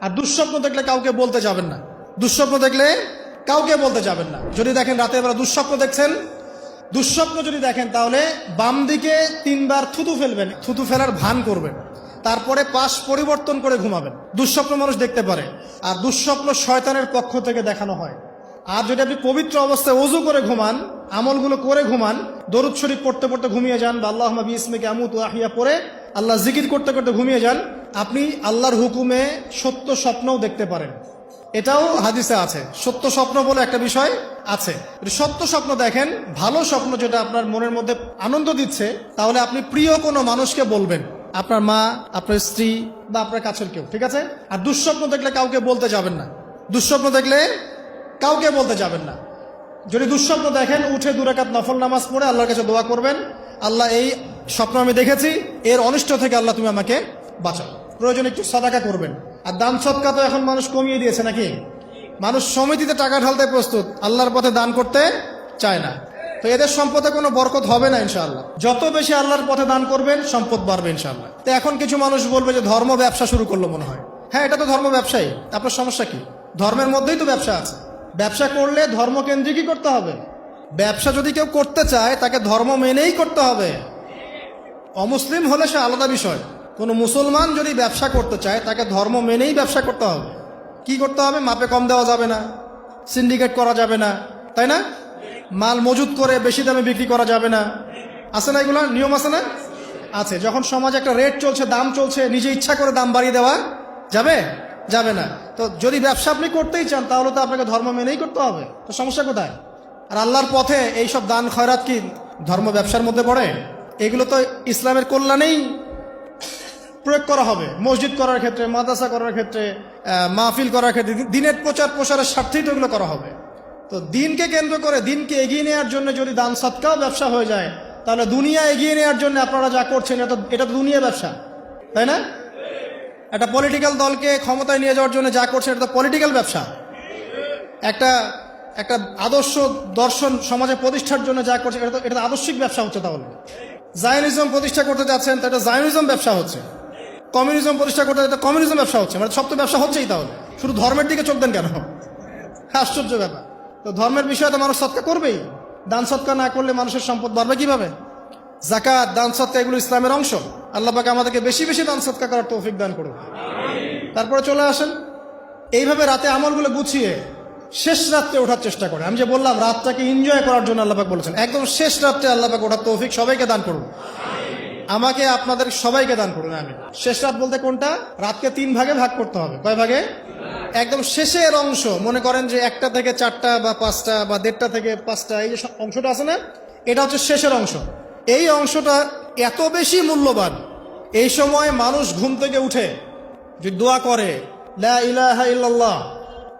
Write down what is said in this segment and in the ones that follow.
আর দুঃস্বপ্ন দেখলে কাউকে বলতে যাবেন না। দুঃস্বপ্ন দেখলে কাউকে বলতে যাবেন না। যদি দেখেন রাতের বেলা দুঃস্বপ্ন দেখছেন, দুঃস্বপ্ন যদি দেখেন তাহলে বাম দিকে 3 বার থুতু ফেলবেন, থুতু ফেলার ভান করবেন, তারপরে পাশ পরিবর্তন করে ঘুমাবেন। দুঃস্বপ্ন মানুষ দেখতে পারে, আর দুঃস্বপ্ন শয়তানের পক্ষ থেকে দেখানো হয়। আর যদি আপনি পবিত্র অবস্থায় ওযু করে ঘুমান, আমলগুলো করে ঘুমান, দরুদ শরীফ পড়তে পড়তে ঘুমিয়ে যান, বা আল্লাহুম্মা বিইসমিকা আমুতু ওয়া আহইয়া পড়ে আল্লাহ জিকির করতে করতে ঘুমিয়ে যান, আপনি আল্লাহর হুকুমে সত্য স্বপ্নও দেখতে পারেন। এটাও হাদিসে আছে, সত্য স্বপ্ন বলে একটা বিষয় আছে। সত্য স্বপ্ন দেখেন, ভালো স্বপ্ন যেটা আপনার মনের মধ্যে আনন্দ দিচ্ছে, তাহলে আপনি প্রিয় কোনো মানুষকে বলবেন, আপনার মা, আপনার স্ত্রী বা আপনার কাছের কেউ, ঠিক আছে? আর দুঃস্বপ্ন দেখলে কাউকে বলতে যাবেন না। দুঃস্বপ্ন দেখলে কাউকে বলতে যাবেন না। যদি দুঃস্বপ্ন দেখেন, উঠে 2 রাকাত নফল নামাজ পড়ে আল্লাহর কাছে দোয়া করবেন, আল্লাহ এই স্বপ্ন আমি দেখেছি, এর অনিষ্ট থেকে আল্লাহ তুমি আমাকে বাঁচাও। প্রয়োজনে একটু সাদাকা করবেন। আর দান সদকা তো এখন মানুষ কমিয়ে দিয়েছে নাকি? মানুষ সমিতিতে টাকা ঢালতে প্রস্তুত, আল্লাহর পথে দান করতে চায় না। তো এদের সম্পদে কোনো বরকত হবে না ইনশাআল্লাহ। যত বেশি আল্লাহর পথে দান করবেন, সম্পদ বাড়বে ইনশাআল্লাহ। তো এখন কিছু মানুষ বলবে যে ধর্ম ব্যবসা শুরু করলো মনে হয়। হ্যাঁ, এটা তো ধর্ম ব্যবসায়ী, আপনার সমস্যা কি? ধর্মের মধ্যেই তো ব্যবসা আছে। ব্যবসা করলে ধর্মকেন্দ্রিকই করতে হবে। ব্যবসা যদি কেউ করতে চায়, তাকে ধর্ম মেনেই করতে হবে। অমুসলিম হলে সে আলাদা বিষয়। কোনো মুসলমান যদি ব্যবসা করতে চায়, তাকে ধর্ম মেনেই ব্যবসা করতে হবে। কি করতে হবে? মাপে কম দেওয়া যাবে না, সিন্ডিকেট করা যাবে না, তাই না? মাল মজুত করে বেশি দামে বিক্রি করা যাবে না। আছে না এগুলো নিয়ম? আছে না? আছে। যখন সমাজে একটা রেট চলছে, দাম চলছে, নিজে ইচ্ছা করে দাম বাড়িয়ে দেওয়া যাবে? যাবে না। তো যদি ব্যবসা আপনি করতেই চান, তাহলে তো আপনাকে ধর্ম মেনেই করতে হবে। তো সমস্যা কোথায়? আর আল্লাহর পথে এইসব দান খয়রাত কি ধর্ম ব্যবসার মধ্যে পড়ে? এগুলো তো ইসলামের কল্যাণেই প্রয়োগ করা হবে। মসজিদ করার ক্ষেত্রে, মাদ্রাসা করার ক্ষেত্রে, মাহফিল করার ক্ষেত্রে, দিনের প্রচার প্রসারের স্বার্থেই তো এগুলো করা হবে। তো দিনকে কেন্দ্র করে, দিনকে এগিয়ে নেওয়ার জন্য যদি দান সদকাও ব্যবসা হয়ে যায়, তাহলে দুনিয়া এগিয়ে নেওয়ার জন্য আপনারা যা করছেন, এটা তো দুনিয়া ব্যবসা, তাই না? একটা পলিটিক্যাল দলকে ক্ষমতায় নিয়ে যাওয়ার জন্য যা করছেন, এটা তো পলিটিক্যাল ব্যবসা। একটা আদর্শ দর্শন সমাজে প্রতিষ্ঠার জন্য যা করছে, এটা তো আদর্শিক ব্যবসা হচ্ছে। তাহলে জায়নিজম প্রতিষ্ঠা করতে যাচ্ছেন, তো এটা জায়নিজম ব্যবসা হচ্ছে। কমিউনিজম প্রতিষ্ঠা করতে যাচ্ছে, কমিউনিজম ব্যবসা হচ্ছে। মানে সব তো ব্যবসা হচ্ছেই। তাহলে শুধু ধর্মের দিকে চোখ দেন কেন? আশ্চর্য ব্যাপার। তো ধর্মের বিষয়ে তো মানুষ সৎকা করবেই। দান সৎকা না করলে মানুষের সম্পদ বাড়বে কিভাবে? যাকাত, দান সৎকা এগুলো ইসলামের অংশ। আল্লাহ পাক আমাদেরকে বেশি বেশি দান সৎকা করার তৌফিক দান করুন। তারপরে চলে আসেন, এইভাবে রাতে আমলগুলো গুছিয়ে শেষ রাত্রে ওঠার চেষ্টা করে। আমি যে বললাম, রাতটাকে এনজয় করার জন্য আল্লাহ পাক বলেছেন, একদম শেষ রাত্রে আল্লাহ পাক ওঠার তৌফিক সবাইকে দান করুন। আমাকে, আপনাদের সবাইকে দান করুন। আমি শেষ রাত বলতে কোনটা? রাতকে 3 ভাগে ভাগ করতে হবে। কয় ভাগে? একদম শেষের অংশ। মনে করেন যে 1টা থেকে 4টা বা 5টা বা 1:30 থেকে 5টা, এই যে অংশটা আছে না, এটা হচ্ছে শেষের অংশ। এই অংশটা এত বেশি মূল্যবান। এই সময় মানুষ ঘুম থেকে উঠে যে দোয়া করে, লা ইলাহা ইল্লাল্লাহ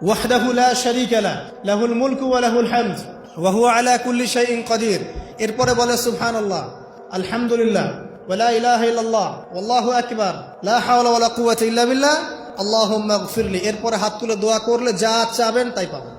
ওয়াহদাহু লা শারীকা লাহু লাহুল মুলকু ওয়া লাহুল হামদ ওয়া হুয়া আলা কুল্লি শাইইন কাদির। এরপরে বলে সুবহানাল্লাহ, আলহামদুলিল্লাহ, ওয়া লা ইলাহা ইল্লাল্লাহ ওয়াল্লাহু আকবার, লা হাওলা ওয়া লা কুওয়াতা ইল্লা বিল্লাহ, আল্লাহুম্মা গফিরলি। এরপরে হাত তুলে দোয়া করলে যা চাবেন তাই পাবেন।